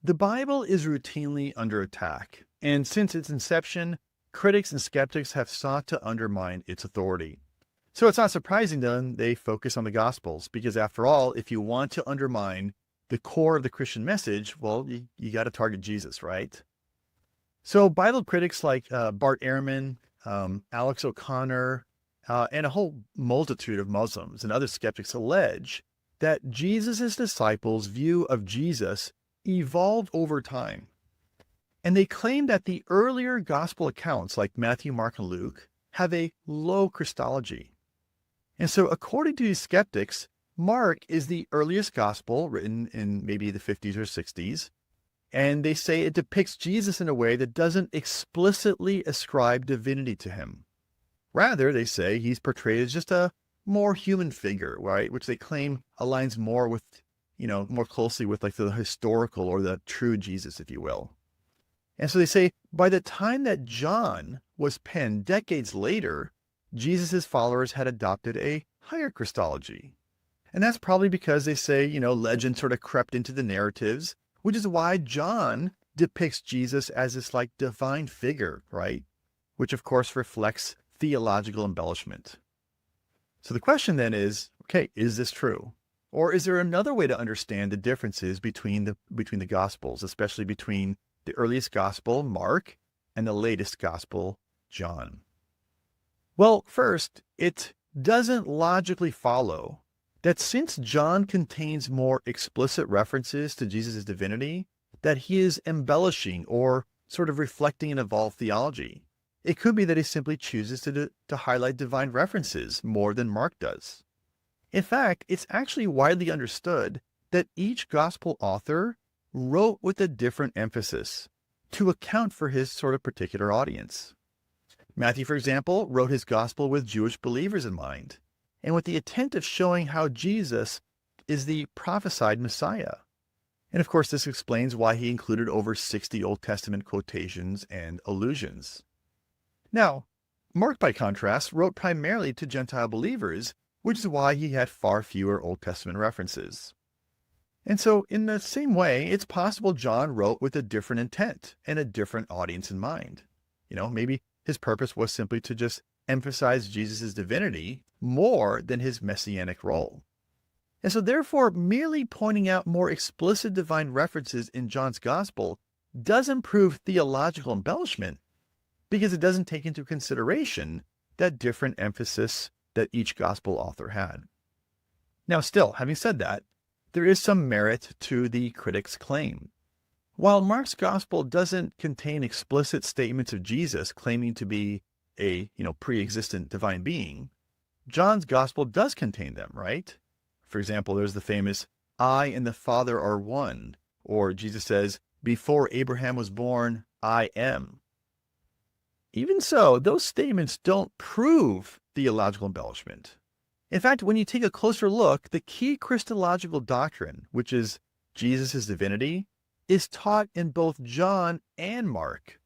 The Bible is routinely under attack, and since its inception, critics and skeptics have sought to undermine its authority. So it's not surprising then they focus on the Gospels, because after all, if you want to undermine the core of the Christian message, well, you got to target Jesus, right? So Bible critics like Bart Ehrman, Alex O'Connor, and a whole multitude of Muslims and other skeptics allege that Jesus' disciples' view of Jesus evolved over time. And they claim that the earlier gospel accounts like Matthew, Mark, and Luke have a low Christology. And so according to these skeptics, Mark is the earliest gospel written in maybe the 50s or 60s. And they say it depicts Jesus in a way that doesn't explicitly ascribe divinity to him. Rather, they say he's portrayed as just a more human figure, right? Which they claim aligns more with, more closely with like the historical or the true Jesus, if you will. And so they say by the time that John was penned decades later, Jesus' followers had adopted a higher Christology. And that's probably because they say, legend sort of crept into the narratives, which is why John depicts Jesus as this like divine figure, right? Which of course reflects theological embellishment. So the question then is, okay, is this true? Or is there another way to understand the differences between the Gospels, especially between the earliest Gospel, Mark, and the latest Gospel, John? Well, first, it doesn't logically follow that since John contains more explicit references to Jesus' divinity, that he is embellishing or sort of reflecting an evolved theology. It could be that he simply chooses to highlight divine references more than Mark does. In fact, it's actually widely understood that each gospel author wrote with a different emphasis to account for his sort of particular audience. Matthew, for example, wrote his gospel with Jewish believers in mind, and with the intent of showing how Jesus is the prophesied Messiah. And of course, this explains why he included over 60 Old Testament quotations and allusions. Now, Mark, by contrast, wrote primarily to Gentile believers, which is why he had far fewer Old Testament references. And so, in the same way, it's possible John wrote with a different intent and a different audience in mind. Maybe his purpose was simply to just emphasize Jesus' divinity more than his messianic role. And so therefore, merely pointing out more explicit divine references in John's gospel doesn't prove theological embellishment, because it doesn't take into consideration that different emphasis that each gospel author had. Now still, having said that, there is some merit to the critic's claim. While Mark's gospel doesn't contain explicit statements of Jesus claiming to be a pre-existent divine being, John's gospel does contain them, right? For example, there's the famous, "I and the Father are one," or Jesus says, "Before Abraham was born, I am." Even so, those statements don't prove theological embellishment. In fact, when you take a closer look, the key Christological doctrine, which is Jesus' divinity, is taught in both John and Mark.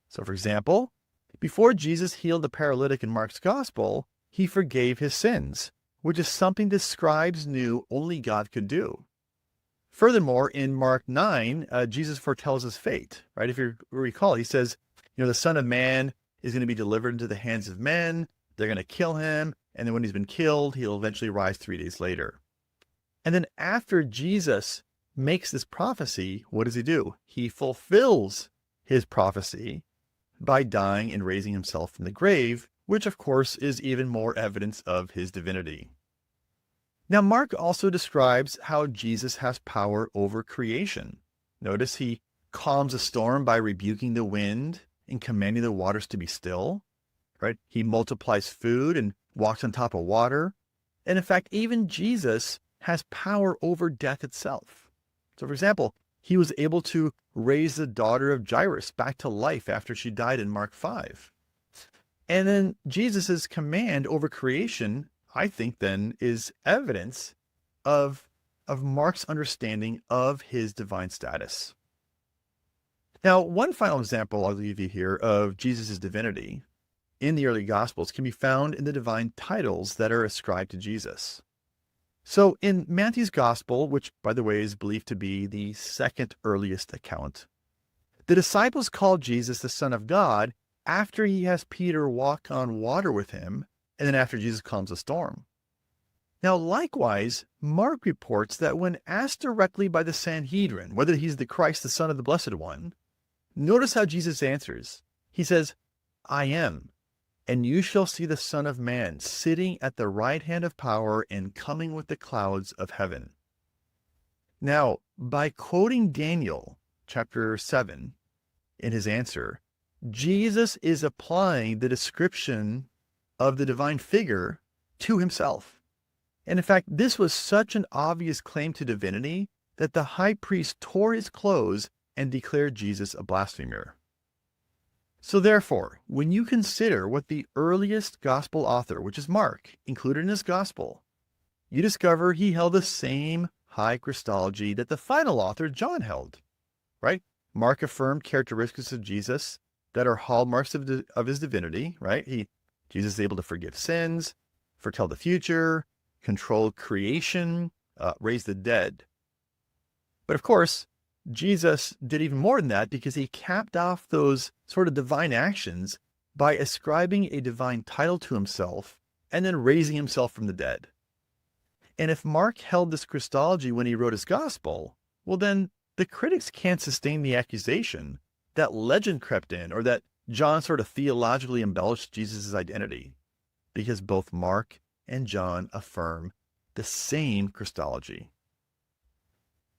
So for example, before Jesus healed the paralytic in Mark's gospel, he forgave his sins, which is something the scribes knew only God could do. Furthermore, in Mark 9, Jesus foretells his fate, right? If you recall, he says, the Son of Man is going to be delivered into the hands of men. They're going to kill him. And then when he's been killed, he'll eventually rise 3 days later. And then after Jesus makes this prophecy, what does he do? He fulfills his prophecy by dying and raising himself from the grave, which of course is even more evidence of his divinity. Now, Mark also describes how Jesus has power over creation. Notice he calms a storm by rebuking the wind and commanding the waters to be still, right? He multiplies food and walks on top of water. And in fact, even Jesus has power over death itself. So for example, he was able to raise the daughter of Jairus back to life after she died in Mark 5. And then Jesus' command over creation, I think then, is evidence of Mark's understanding of his divine status. Now, one final example I'll leave you here of Jesus' divinity in the early Gospels can be found in the divine titles that are ascribed to Jesus. So in Matthew's gospel, which by the way is believed to be the second earliest account, the disciples call Jesus the Son of God after he has Peter walk on water with him, and then after Jesus calms a storm. Now, likewise, Mark reports that when asked directly by the Sanhedrin whether he's the Christ, the Son of the Blessed One, notice how Jesus answers. He says, I am, and you shall see the Son of Man sitting at the right hand of power and coming with the clouds of heaven. Now, by quoting Daniel chapter 7 in his answer, Jesus is applying the description of the divine figure to himself. And in fact, this was such an obvious claim to divinity that the high priest tore his clothes and declared Jesus a blasphemer. So therefore, when you consider what the earliest gospel author, which is Mark, included in his gospel, you discover he held the same high Christology that the final author, John, held, right? Mark affirmed characteristics of Jesus that are hallmarks of his divinity, right? Jesus is able to forgive sins, foretell the future, control creation, raise the dead. But of course, Jesus did even more than that because he capped off those sort of divine actions by ascribing a divine title to himself and then raising himself from the dead. And if Mark held this Christology when he wrote his gospel, well then the critics can't sustain the accusation that legend crept in or that John sort of theologically embellished Jesus' identity, because both Mark and John affirm the same Christology.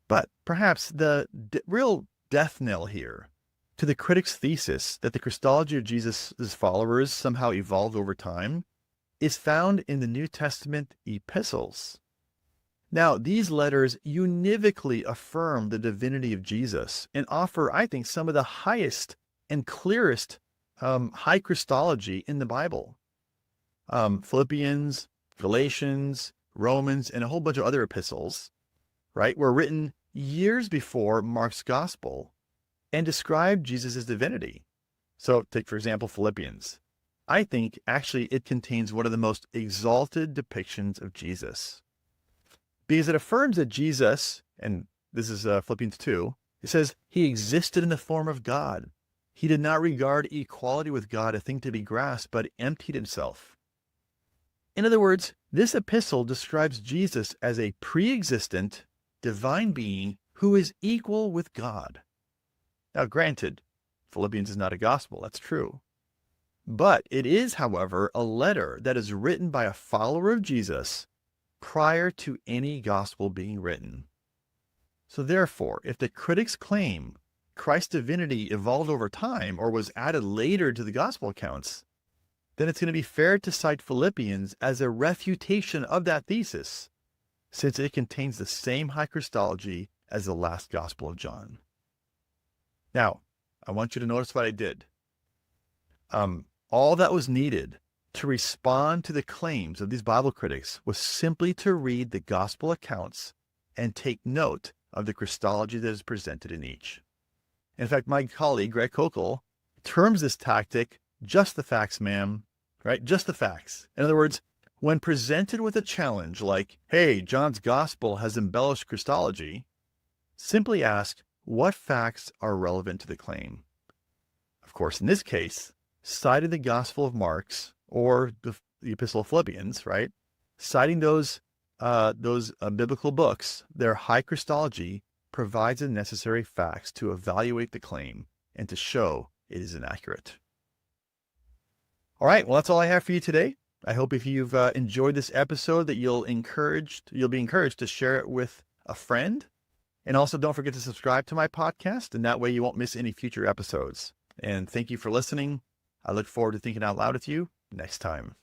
But perhaps the real death knell here to the critics' thesis that the Christology of Jesus' followers somehow evolved over time is found in the New Testament epistles. Now, these letters univocally affirm the divinity of Jesus and offer, I think, some of the highest and clearest high Christology in the Bible. Philippians, Galatians, Romans, and a whole bunch of other epistles, right, were written years before Mark's gospel and describe Jesus' divinity. So take, for example, Philippians. I think actually it contains one of the most exalted depictions of Jesus, because it affirms that Jesus, and this is Philippians 2, it says he existed in the form of God. He did not regard equality with God a thing to be grasped, but emptied himself. In other words, this epistle describes Jesus as a pre-existent divine being who is equal with God. Now, granted, Philippians is not a gospel, that's true. But it is, however, a letter that is written by a follower of Jesus prior to any gospel being written. So therefore, if the critics claim Christ's divinity evolved over time or was added later to the gospel accounts, then it's going to be fair to cite Philippians as a refutation of that thesis, since it contains the same high Christology as the last Gospel of John. Now, I want you to notice what I did. All that was needed to respond to the claims of these Bible critics was simply to read the Gospel accounts and take note of the Christology that is presented in each. In fact, my colleague, Greg Kokel, terms this tactic, just the facts, ma'am, right? Just the facts. In other words, when presented with a challenge like, hey, John's gospel has embellished Christology, simply ask what facts are relevant to the claim. Of course, in this case, citing the Gospel of Mark's or the Epistle of Philippians, right? Citing those biblical books, their high Christology provides the necessary facts to evaluate the claim and to show it is inaccurate. All right, well, that's all I have for you today. I hope if you've enjoyed this episode that you'll be encouraged to share it with a friend. And also don't forget to subscribe to my podcast, and that way you won't miss any future episodes. And thank you for listening. I look forward to thinking out loud with you next time.